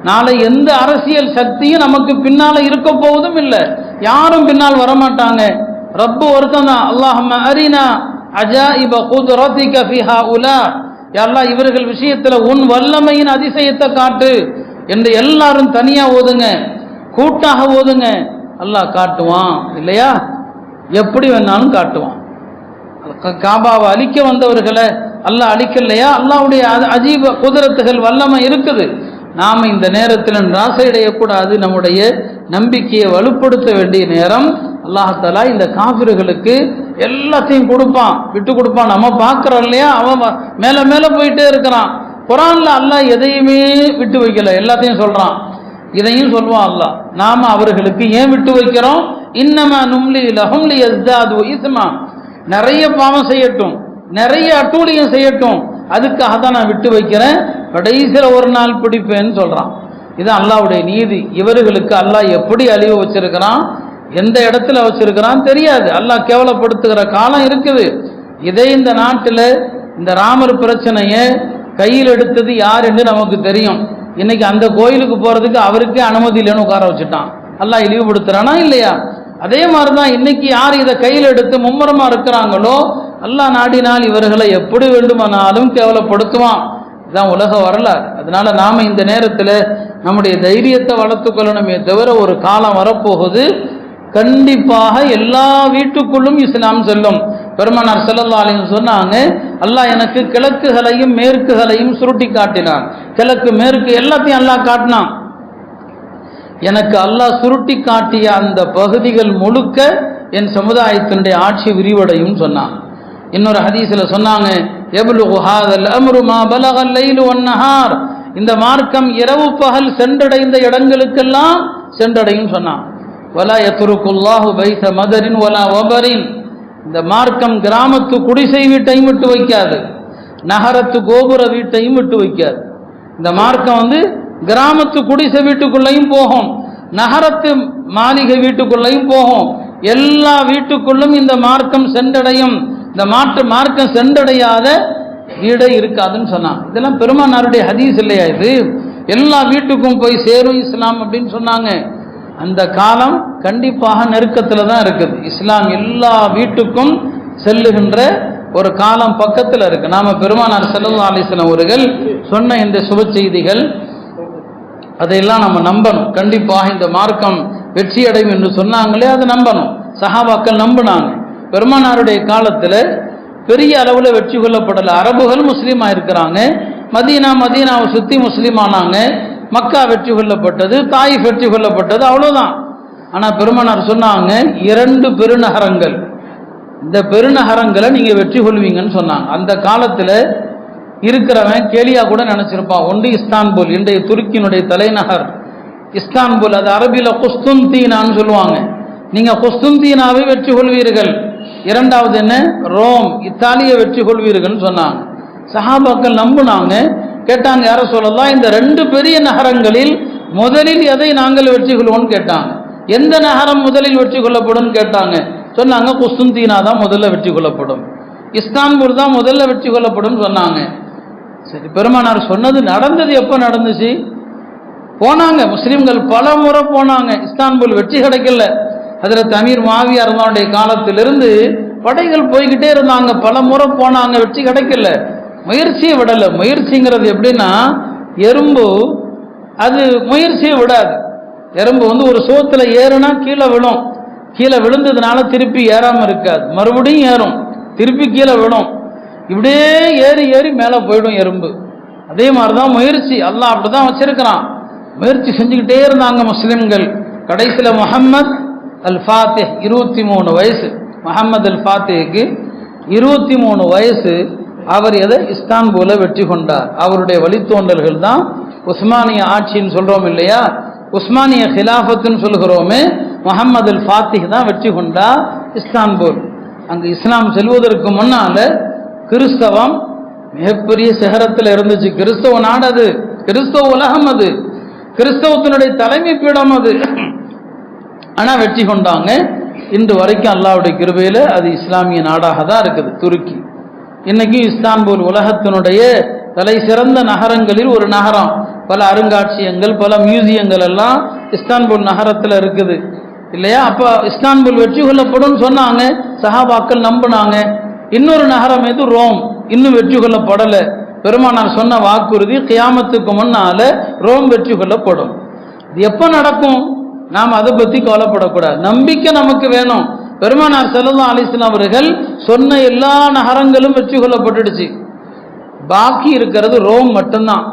நாளை எந்த அரசியல் சக்தியும் நமக்கு பின்னால இருக்க போவதும் இல்லை, யாரும் பின்னால் வரமாட்டாங்க. ரப்பு ஒருத்தன் தான். அல்லாஹும்ம அரினா அஜாயிப குதுரத்திக ஃபி ஹாஉலா. யா அல்லாஹ், இவர்கள் விஷயத்துல உன் வல்லமையின் அதிசயத்தை காட்டு என்று எல்லாரும் தனியா ஓதுங்க, கூட்டாக ஓதுங்க. அல்லாஹ் காட்டுவான் இல்லையா? எப்படி வேணாலும் காட்டுவான். காபாவை அழிக்க வந்தவர்களை அல்லாஹ் அழிக்கலையா? அல்லாஹ்வுடைய அஜீப குதிரத்துகள் வல்லமை இருக்குது. நாம் இந்த நேரத்தில் ராசையடையக்கூடாது, நம்முடைய நம்பிக்கையை வலுப்படுத்த வேண்டிய நேரம். அல்லாஹாலா இந்த காஃபிர்களுக்கு எல்லாத்தையும் கொடுப்பான், விட்டு கொடுப்பான். நம்ம பார்க்குறோம் இல்லையா, அவன் மேலே மேலே போயிட்டே இருக்கிறான். குரான்ல அல்லாஹ் எதையுமே விட்டு வைக்கல, எல்லாத்தையும் சொல்றான். இதையும் சொல்லுவான் அல்லாஹ், நாம அவர்களுக்கு ஏன் விட்டு வைக்கிறோம்? இன்னமா நும்லி லஹும் லியஸ்தாது இஸ்மா. நிறைய பாவம் செய்யட்டும், நிறைய அட்டூழியம் செய்யட்டும், அதுக்காக தான் நான் விட்டு வைக்கிறேன், கடைசியில் ஒரு நாள் பிடிப்பேன்னு சொல்றான். இது அல்லாஹ்வுடைய நீதி. இவர்களுக்கு அல்லாஹ் எப்படி அழிவு வச்சிருக்கிறான், எந்த இடத்துல வச்சிருக்கிறான் தெரியாது. அல்லாஹ் கேவலப்படுத்துகிற காலம் இருக்குது. இதே இந்த நாட்டில் இந்த ராமர் பிரச்சனையை கையில் எடுத்தது யார் என்று நமக்கு தெரியும். இன்னைக்கு அந்த கோயிலுக்கு போறதுக்கு அவருக்கே அனுமதி இல்லைன்னு உட்கார வச்சுட்டான். அல்லாஹ் இழிவுபடுத்துறானா இல்லையா? அதே மாதிரிதான் இன்னைக்கு யார் இதை கையில் எடுத்து மும்முரமா இருக்கிறாங்களோ, அல்லாஹ் நாடினால் இவர்களை எப்படி வேண்டுமானாலும் கேவலப்படுத்துவான். இதுதான் உலக வரலாறு. அதனால நாம இந்த நேரத்தில் நம்முடைய தைரியத்தை வளர்த்துக் கொள்ளணுமே தவிர, ஒரு காலம் வரப்போகுது, கண்டிப்பாக எல்லா வீட்டுக்குள்ளும் இஸ்லாம் செல்லும். பெருமானார் ஸல்லல்லாஹு அலைஹி வஸல்லம் சொன்னாங்க, அல்லாஹ் எனக்கு கிழக்குகளையும் மேற்குகளையும் சுருட்டி காட்டினான். கிழக்கு மேற்கு எல்லாத்தையும் அல்லாஹ் காட்டினான். எனக்கு அல்லாஹ் சுருட்டி காட்டிய அந்த பகுதிகள் முழுக்க என் சமுதாயத்தினுடைய ஆட்சி விரிவடையும் சொன்னான். இன்னொரு ஹதீஸ்ல சொன்னாங்க, யப்லுகு ஹாதல் அம்ரு மா பலகல் லைலு வன் நஹார். இந்த மார்க்கம் இரவு பகல் சென்றடைந்த இடங்களுக்கெல்லாம் சென்றடையும் சொன்னான். வலா யத்ருகுல்லாஹு பைத மதரின் வலா வபரின். இந்த மார்க்கம் கிராமத்து குடிசை வீட்டையும் விட்டு வைக்காது, நகரத்து கோபுர வீட்டையும் விட்டு வைக்காது. இந்த மார்க்கம் கிராமத்து குடிசை வீட்டுக்குள்ளையும் போகும், நகரத்து மாளிகை வீட்டுக்குள்ளையும் போகும். எல்லா வீட்டுக்குள்ளும் இந்த மார்க்கம் சென்றடையும். இந்த மார்க்கம் சென்றடையாத வீடே இருக்காதுன்னு சொன்னான். இதெல்லாம் பெருமானாருடைய ஹதீஸ் இல்லையா? இது எல்லா வீட்டுக்கும் போய் சேரும் இஸ்லாம் அப்படின்னு சொன்னாங்க. அந்த காலம் கண்டிப்பாக நெருக்கத்தில் தான் இருக்குது. இஸ்லாம் எல்லா வீட்டுக்கும் செல்லுகின்ற ஒரு காலம் பக்கத்தில் இருக்கு. நாம பெருமானார் ஸல்லல்லாஹு அலைஹி வஸல்லம் அவர்கள் சொன்ன இந்த சுப செய்திகள், அதையெல்லாம் நம்ம நம்பணும். கண்டிப்பாக இந்த மார்க்கம் வெற்றி அடையும் என்று சொன்னாங்களே, அதை நம்பணும். சஹாபாக்கள் நம்பினாங்க. பெருமானாருடைய காலத்தில் பெரிய அளவில் வெற்றி கொள்ளப்படலை. அரபுகள் முஸ்லீம் ஆயிருக்கிறாங்க, மதீனாவை சுற்றி முஸ்லீம் ஆனாங்க. மக்கா வெற்றி கொள்ளப்பட்டது, தாயிஃப் வெற்றி கொள்ளப்பட்டது, அவ்வளோதான். ஆனால் பெருமானார் சொன்னாங்க, 2 பெருநகரங்கள், இந்த பெருநகரங்களை நீங்கள் வெற்றி கொள்வீங்கன்னு சொன்னாங்க. அந்த காலத்தில் இருக்கிறவன் கேலியா கூட நினைச்சிருப்பான். ஒன்று இஸ்தான்புல், இன்றைய துருக்கியினுடைய தலைநகர் இஸ்தான்புல், அது அரபியில் குஸ்துன்தீனான்னு சொல்லுவாங்க. நீங்கள் குஸ்துன்தீனாவை வெற்றி கொள்வீர்கள். இரண்டாவது என்ன? ரோம், இத்தாலியை வெற்றி கொள்வீர்கள் சொன்னாங்க. சஹாபாக்கள் நம்புனாங்க. கேட்டாங்க, யார சொல்லலாம், இந்த 2 பெரிய நகரங்களில் முதலில் எதை நாங்கள் வெற்றி கொள்வோம்னு கேட்டாங்க. எந்த நகரம் முதலில் வெற்றி கொள்ளப்படும் கேட்டாங்க. சொன்னாங்க, குஸ்துன்தீனா தான் முதல்ல வெற்றி கொள்ளப்படும், இஸ்தான்புல் தான் முதல்ல வெற்றி கொள்ளப்படும் சொன்னாங்க. சரி, பெருமானார் சொன்னது நடந்தது. எப்போ நடந்துச்சு? போனாங்க முஸ்லிம்கள், பல முறை போனாங்க. இஸ்தான்புல் வெற்றி கிடைக்கல. ஹஜ்ரத் அமீர் முஆவியா ரலியல்லாஹு காலத்திலிருந்து படைகள் போய்கிட்டே இருந்தாங்க, பல முறை போனாங்க, வெற்றி கிடைக்கல. முயற்சியை விடலை. முயற்சிங்கிறது எப்படின்னா, எறும்பு அது முயற்சியை விடாது. எறும்பு ஒரு சோத்துல ஏறுனா கீழே விழும், கீழே விழுந்ததுனால திருப்பி ஏறாம இருக்காது, மறுபடியும் ஏறும், திருப்பி கீழே விழும், இப்படியே ஏறி ஏறி மேலே போயிடும் எறும்பு. அதே மாதிரிதான் முயற்சி. அல்லாஹ் அப்படிதான் வச்சிருக்கிறான். முயற்சி செஞ்சுக்கிட்டே இருந்தாங்க முஸ்லிம்கள். கடைசியில் முஹம்மது அல் ஃபாத்திஹ் 23 வயசு. முஹம்மது அல் ஃபாத்திஹுக்கு 23 வயசு. அவர் இஸ்தான்புலை வெற்றி கொண்டார். அவருடைய வழித்தோன்றல்கள் தான் உஸ்மானிய ஆட்சின்னு சொல்றோம் இல்லையா, உஸ்மானிய ஹிலாஃபத்துன்னு சொல்கிறோமே, முஹம்மது அல் ஃபாத்திஹ் தான் வெற்றி கொண்டா இஸ்தான்புல். அங்கு இஸ்லாம் செல்வதற்கு முன்னால கிறிஸ்தவம் மிகப்பெரிய சிகரத்தில் இருந்துச்சு. கிறிஸ்தவ நாடு அது, கிறிஸ்தவ உலகம் அது, கிறிஸ்தவத்தினுடைய தலைமை பீடம் அது. ஆனா வெற்றி கொண்டாங்க. இன்று வரைக்கும் அல்லாஹ்வுடைய கிருபையில அது இஸ்லாமிய நாடாக தான் இருக்குது துருக்கி. இன்னைக்கு இஸ்தான்புல் உலகத்தினுடைய தலை சிறந்த நகரங்களில் ஒரு நகரம். பல அருங்காட்சியகங்கள், பல மியூசியங்கள் எல்லாம் இஸ்தான்புல் நகரத்தில் இருக்குது இல்லையா. அப்போ இஸ்தான்புல் வெற்றி கொள்ளப்படும் சொன்னாங்க, சஹாபாக்கள் நம்பினாங்க. இன்னொரு நகரம் எது? ரோம். இன்னும் வெற்றி கொள்ளப்படலை. பெருமானார் சொன்ன வாக்குறுதி, கியாமத்துக்கு முன்னால ரோம் வெற்றி கொள்ளப்படும். இது எப்போ நடக்கும்? நாம் அதை பற்றி கவலைப்படக்கூடாது. நம்பிக்கை நமக்கு வேணும். பெருமானார் ஸல்லல்லாஹு அலைஹி வஸல்லம் அவர்கள் சொன்ன எல்லா நகரங்களும் வெற்றி கொள்ளப்பட்டுடுச்சு. பாக்கி இருக்கிறது ரோம் மட்டும்தான்.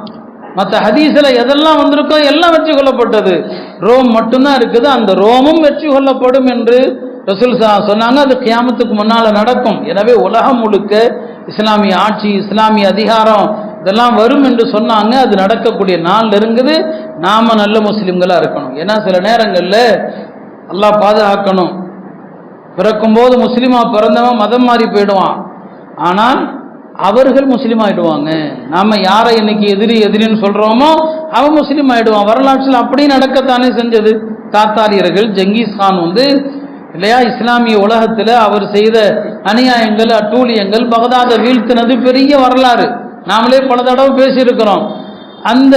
மற்ற ஹதீஸில் எதெல்லாம் வந்திருக்கோ எல்லாம் வெற்றி கொள்ளப்பட்டது. ரோம் மட்டும்தான் இருக்குது. அந்த ரோமும் வெற்றி கொள்ளப்படும் என்று ரசூல் சொன்னாங்க. அது கியாமத்துக்கு முன்னால நடக்கும். எனவே உலகம் முழுக்க இஸ்லாமிய ஆட்சி, இஸ்லாமிய அதிகாரம் இதெல்லாம் வரும் என்று சொன்னாங்க. அது நடக்கக்கூடிய நாள் இருக்குது. நாம நல்ல முஸ்லிம்களா இருக்கணும். ஏன்னா சில நேரங்களில் அல்லாஹ் பாதுகாக்கணும், பிறக்கும்போது முஸ்லீமா பிறந்தவன் மதம் மாறி போயிடுவான். ஆனால் அவர்கள் முஸ்லீம் ஆயிடுவாங்க. நாம யாரை இன்னைக்கு எதிரின்னு சொல்றோமோ அவன் முஸ்லீம் ஆயிடுவான். வரலாற்றில் அப்படி நடக்கத்தானே செஞ்சது. தாத்தாரியர்கள், ஜங்கீஸ்கான் இல்லையா, இஸ்லாமிய உலகத்தில் அவர் செய்த அநியாயங்கள், அட்டூழியங்கள், பகதாதை வீழ்த்தினது பெரிய வரலாறு. நாமளே பல தடவை பேசியிருக்கிறோம். அந்த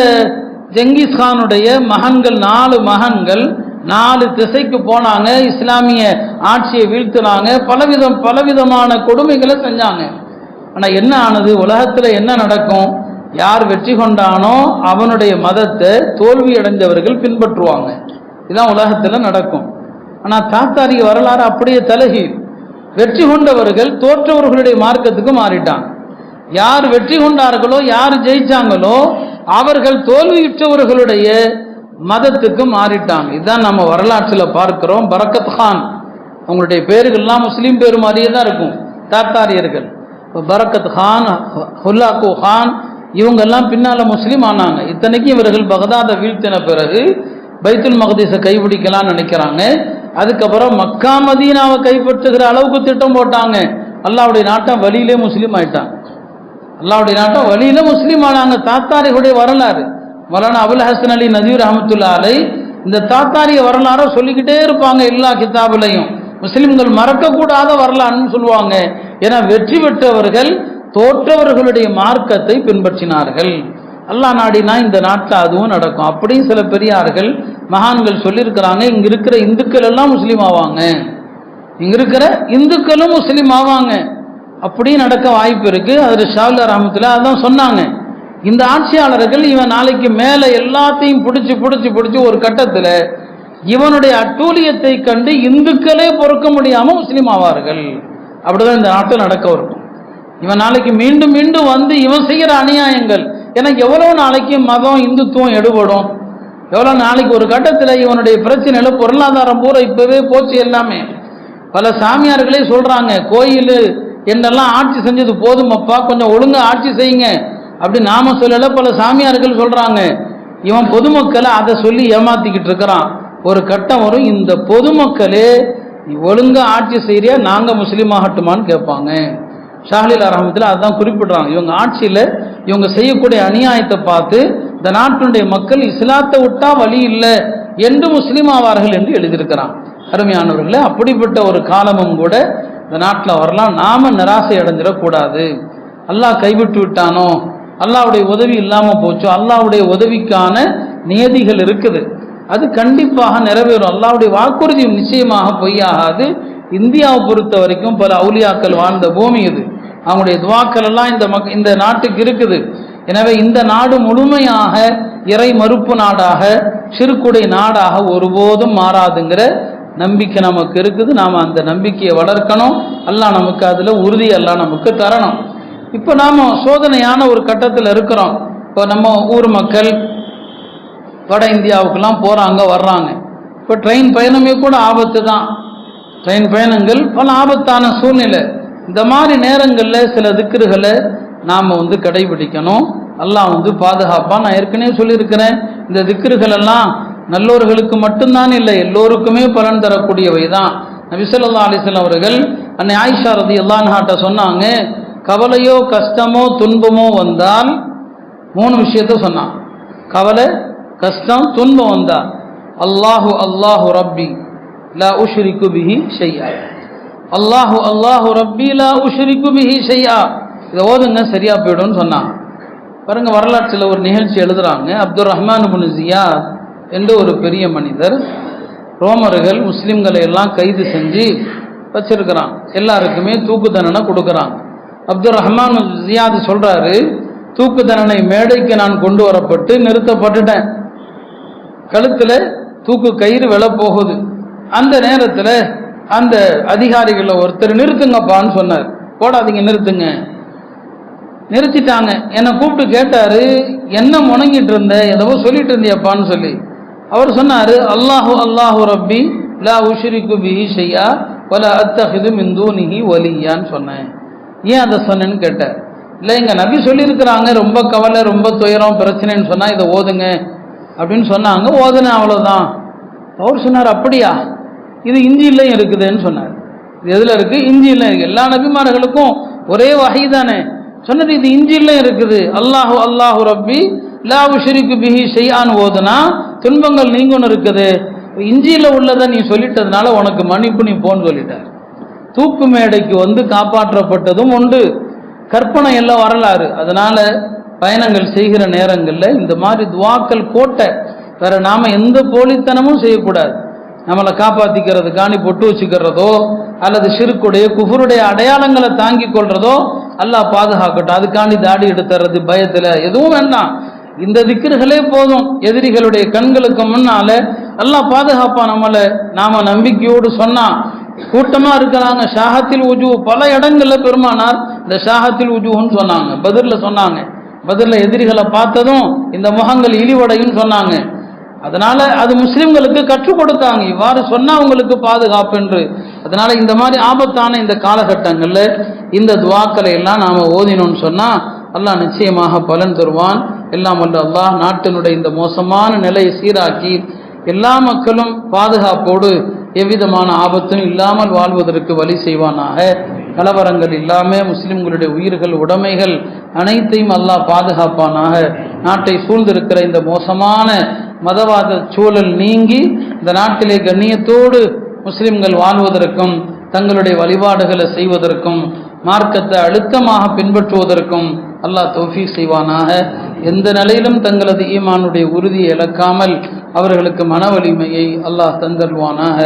ஜங்கீஸ்கானுடைய மகன்கள், 4 மகன்கள் 4 திசைக்கு போனாங்க, இஸ்லாமிய ஆட்சியை வீழ்த்தினாங்க, பலவிதமான கொடுமைகளை செஞ்சாங்க. ஆனால் என்ன ஆனது? உலகத்தில் என்ன நடக்கும்? யார் வெற்றி கொண்டானோ அவனுடைய மதத்தை தோல்வி அடைந்தவர்கள் பின்பற்றுவாங்க. இதுதான் உலகத்தில் நடக்கும். ஆனால் தாத்தாரிய வரலாறு அப்படியே தலகி, வெற்றி கொண்டவர்கள் தோற்றவர்களுடைய மார்க்கத்துக்கு மாறிட்டாங்க. யார் வெற்றி கொண்டார்களோ, யார் ஜெயிச்சாங்களோ அவர்கள் தோல்வியுற்றவர்களுடைய மதத்துக்கு மாறிட்டாங்க. இதுதான் நம்ம வரலாற்றில் பார்க்கிறோம். பரக்கத் கான், அவங்களுடைய பேர்கள்லாம் முஸ்லீம் பேர் மாதிரியே தான் இருக்கும். தாத்தாரியர்கள் பரக்கத் கான், ஹுல்லாக்கு கான், இவங்கெல்லாம் பின்னால முஸ்லீம் ஆனாங்க. இத்தனைக்கும் இவர்கள் பகதாதை வீழ்த்தின பிறகு பைத்துல் மக்தீஸை கைப்பிடிக்கலாம்னு நினைக்கிறாங்க. அதுக்கப்புறம் மக்கா மதீனாவை கைப்பற்றுகிற அளவுக்கு திட்டம் போட்டாங்க. அல்லாஹ்வுடைய நாட்டம் வழியிலே முஸ்லீம் ஆயிட்டாங்க. அல்லாஹ்வுடைய நாட்டம் வழியில முஸ்லீம் ஆனாங்க. தாத்தாரிகளுடைய வரலாறு மௌலானா அபுல் ஹசன் அலி நதீர் ரஹ்மத்துல்லாஹி அலைஹி இந்த தாத்தாரிய வரலாறை சொல்லிக்கிட்டே இருப்பாங்க. எல்லா கிதாபிலையும் முஸ்லிம்கள் மறக்கக்கூடாத வரலாறுன்னு சொல்லுவாங்க. ஏன்னா வெற்றி பெற்றவர்கள் தோற்றவர்களுடைய மார்க்கத்தை பின்பற்றினார்கள். அல்லாஹ் நாடினா இந்த நாட்டில் அதுவும் நடக்கும். அப்படியும் சில பெரியார்கள், மகான்கள் சொல்லியிருக்கிறாங்க, இங்க இருக்கிற இந்துக்கள் எல்லாம் முஸ்லீம் ஆவாங்க, இங்க இருக்கிற இந்துக்களும் முஸ்லீம் ஆவாங்க. அப்படியும் நடக்க வாய்ப்பு இருக்கு. அதில் ஷாவுல்லா ரஹ்மத்துல்லாஹி அதான் சொன்னாங்க, இந்த ஆட்சியாளர்கள் இவன் நாளைக்கு மேலே எல்லாத்தையும் பிடிச்சி ஒரு கட்டத்தில் இவனுடைய அட்டூழியத்தை கண்டு இந்துக்களே பொறுக்க முடியாமல் முஸ்லீம் ஆவார்கள். அப்படிதான் இந்த நாட்டில் நடக்க இருக்கும். இவன் நாளைக்கு மீண்டும் மீண்டும் இவன் செய்கிற அநியாயங்கள், எனக்கு எவ்வளோ நாளைக்கு மதம் இந்துத்துவம் எடுபடும், எவ்வளோ நாளைக்கு ஒரு கட்டத்தில் இவனுடைய பிரச்சனையில் பொருளாதாரம் பூரா இப்போவே போச்சு எல்லாமே. பல சாமியார்களே சொல்கிறாங்க, கோயில் என்னெல்லாம் ஆட்சி செஞ்சது போதுமப்பா, கொஞ்சம் ஒழுங்காக ஆட்சி செய்யுங்க அப்படி நாம சொல்லலை. பல சாமியார்கள் சொல்கிறாங்க, இவன் பொதுமக்களை அதை சொல்லி ஏமாத்திக்கிட்டு இருக்கிறான். ஒரு கட்டம் வரும், இந்த பொதுமக்களே நீ ஒழுங்காக ஆட்சி செய்கிறியா, நாங்கள் முஸ்லீம் ஆகட்டுமான்னு கேட்பாங்க. ஷாஹ்லீலா ரஹ்மத்துல்லாஹி அதான் குறிப்பிடுறாங்க, இவங்க ஆட்சியில் இவங்க செய்யக்கூடிய அநியாயத்தை பார்த்து இந்த நாட்டினுடைய மக்கள் இஸ்லாத்தை விட்டா வழி இல்லை என்று முஸ்லீம் ஆவார்கள் என்று எழுதியிருக்கிறான். அருமையானவர்களே, அப்படிப்பட்ட ஒரு காலமும் கூட இந்த நாட்டில் வரலாம். நாம நிராசை அடைஞ்சிடக்கூடாது. அல்லாஹ் கைவிட்டு விட்டானோ, அல்லாஹ்வுடைய உதவி இல்லாமல் போச்சோ, அல்லாஹ்வுடைய உதவிக்கான நியதிகள் இருக்குது, அது கண்டிப்பாக நிறைவேறும். அல்லாஹ்வுடைய வாக்குறுதி நிச்சயமாக பொய்யாகாது. இந்தியாவை பொறுத்த வரைக்கும் பல அவுலியாக்கள் வாழ்ந்த பூமி இது. அவங்களுடைய துவாக்கள் எல்லாம் இந்த நாட்டுக்கு இருக்குது. எனவே இந்த நாடு முழுமையாக இறை மறுப்பு நாடாக, ஷிர்க்குடைய நாடாக ஒருபோதும் மாறாதுங்கிற நம்பிக்கை நமக்கு இருக்குது. நாம் அந்த நம்பிக்கையை வளர்க்கணும். அல்லாஹ் நமக்கு அதில் உறுதி எல்லாம் நமக்கு தரணும். இப்போ நாம் சோதனையான ஒரு கட்டத்தில் இருக்கிறோம். இப்போ நம்ம ஊர் மக்கள் வட இந்தியாவுக்கெல்லாம் போகிறாங்க, வர்றாங்க. இப்போ ட்ரெயின் பயணமே கூட ஆபத்து தான். ட்ரெயின் பயணங்கள் பல ஆபத்தான சூழ்நிலை. இந்த மாதிரி நேரங்களில் சில திக்ருகளை நாம் கடைபிடிக்கணும். அல்லாஹ் பாதுகாப்பான். நான் ஏற்கனவே சொல்லியிருக்கிறேன், இந்த திக்ருகள் எல்லாம் நல்லோர்களுக்கு மட்டும்தான் இல்லை, எல்லோருக்குமே பலன் தரக்கூடியவை தான். நபி ஸல்லல்லாஹு அலைஹி வஸல்லம் அவர்கள் அன்னை ஆயிஷா ரலியல்லாஹு அன்ஹா சொன்னாங்க, கவலையோ கஷ்டமோ துன்பமோ வந்தால் 3 விஷயத்த சொன்னான். கவலை, கஷ்டம், துன்பம் வந்தா அல்லாஹு அல்லாஹு ரப்பி லா உஷ்ரிகு பிஹி ஷைஆ, அல்லாஹு அல்லாஹு ரப்பி லா உஷ்ரிகு பிஹி ஷைஆ, இதை ஓதுங்க சரியா போயிடும்னு சொன்னான். பாருங்க, வரலாற்றில் ஒரு நிகழ்ச்சி எழுதுறாங்க. அப்துல் ரஹ்மான் இப்னு ஜியாத் என்ற ஒரு பெரிய மனிதர், ரோமர்கள் முஸ்லிம்களை எல்லாம் கைது செஞ்சு வச்சிருக்கிறான், எல்லாருக்குமே தூக்கு தண்டனை கொடுக்குறாங்க. அப்துல் ரஹ்மான் ஜியாத் சொல்றாரு, தூக்கு தண்டனை மேடைக்கு நான் கொண்டு வரப்பட்டு நிறுத்தப்பட்டுட்டேன், கழுத்தில் தூக்கு கயிறு விழ போகுது. அந்த நேரத்தில் அந்த அதிகாரிகளில் ஒருத்தர் நிறுத்துங்கப்பான்னு சொன்னார். போடாதீங்க, நிறுத்துங்க. நிறுத்திட்டாங்க. என்னை கூப்பிட்டு கேட்டாரு, என்ன முணங்கிட்டு இருந்த, ஏதோ சொல்லிட்டு இருந்தியப்பான்னு சொல்லி. அவர் சொன்னார், அல்லாஹு அல்லாஹு ரப்பி லா உஷ்ரிகு பிஹி ஷைஆ வலா அத்தஹிது மின் தூனிஹி வலியான்னு சொன்னேன். ஏன் அதை சொன்னேன்னு கேட்டார். இல்லை, எங்கள் நபி சொல்லியிருக்கிறாங்க, ரொம்ப கவலை, ரொம்ப துயரம், பிரச்சனைன்னு சொன்னால் இதை ஓதுங்க அப்படின்னு சொன்னாங்க, ஓதுனேன், அவ்வளோதான். அவர் சொன்னார், அப்படியா, இது இஞ்சிலையும் இருக்குதுன்னு சொன்னார். இது எதில் இருக்குது? இஞ்சிலையும் இருக்குது. எல்லா நபிமார்களுக்கும் ஒரே வகை தானே. சொன்னது இது இஞ்சிலையும் இருக்குது. அல்லாஹு அல்லாஹு ரப்பி லா உஷ்ரிகு பிஹி ஷைஆன்னு ஓதுனா துன்பங்கள் நீங்கன்னு இருக்குது. இஞ்சியில் உள்ளதை நீ சொல்லிட்டதுனால உனக்கு மன்னிப்பு, நீ போன்னு சொல்லிட்டார். தூக்கு மேடைக்கு காப்பாற்றப்பட்டதும் உண்டு, கற்பனை எல்லாம் வரலாறு. அதனால பயணங்கள் செய்கிற நேரங்களில் இந்த மாதிரி துவாக்கள் கோட்டை. வேற நாம எந்த போலித்தனமும் செய்யக்கூடாது. நம்மளை காப்பாற்றிக்கிறதுக்காண்டி பொட்டு வச்சுக்கிறதோ அல்லது ஷிர்க்குடைய குஃபருடைய அடையாளங்களை தாங்கி கொள்றதோ அல்லாஹ் பாதுகாக்கட்டும். அதுக்காண்டி தாடி எடுத்துறது பயத்தில் எதுவும் வேண்டாம். இந்த திக்ருகளே போதும். எதிரிகளுடைய கண்களுக்கு முன்னால அல்லாஹ் பாதுகாப்பா. நம்மளை நாம நம்பிக்கையோடு சொன்னா, கூட்டமா இருக்கிறாங்க, ஷாஹத்தில் உஜூ, பல இடங்கள்ல பெருமானார் இந்த ஷாஹத்தில் உஜூன்னு சொன்னாங்க. பதிர்ல சொன்னாங்க, பதிர்ல எதிரிகளை பார்த்ததும் இந்த முகங்கள் இழிவடையும் சொன்னாங்க. அதனால அது முஸ்லிம்களுக்கு கற்றுக் கொடுத்தாங்க, இவ்வாறு சொன்னா உங்களுக்கு பாதுகாப்பு என்று. அதனால இந்த மாதிரி ஆபத்தான இந்த காலகட்டங்கள்ல இந்த துவாக்களை எல்லாம் நாம ஓதினோம்னு சொன்னா அல்லாஹ் நிச்சயமாக பலன் தருவான். எல்லாம் வல்ல அல்லாஹ் நாட்டினுடைய இந்த மோசமான நிலையை சீராக்கி எல்லா மக்களும் பாதுகாப்போடு எவ்விதமான ஆபத்தும் இல்லாமல் வாழ்வதற்கு வழி செய்வானாக. கலவரங்கள் இல்லாமல் முஸ்லிம்களுடைய உயிர்கள், உடைமைகள் அனைத்தையும் அல்லாஹ் பாதுகாப்பானாக. நாட்டை சூழ்ந்திருக்கிற இந்த மோசமான மதவாத சூழல் நீங்கி இந்த நாட்டிலே கண்ணியத்தோடு முஸ்லிம்கள் வாழ்வதற்கும் தங்களுடைய வழிபாடுகளை செய்வதற்கும் மார்க்கத்தை அழுத்தமாக பின்பற்றுவதற்கும் அல்லாஹ் தௌஃபீக் செய்வானாக. எந்த நிலையிலும் தங்களது ஈமானுடைய உறுதியை இழக்காமல் அவர்களுக்கு மன வலிமையை அல்லாஹ் தந்தருவானாக.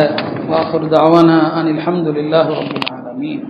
வாஹிரு தஅவானா அனில் ஹம்துலில்லாஹி ரப்பில் ஆலமீன்.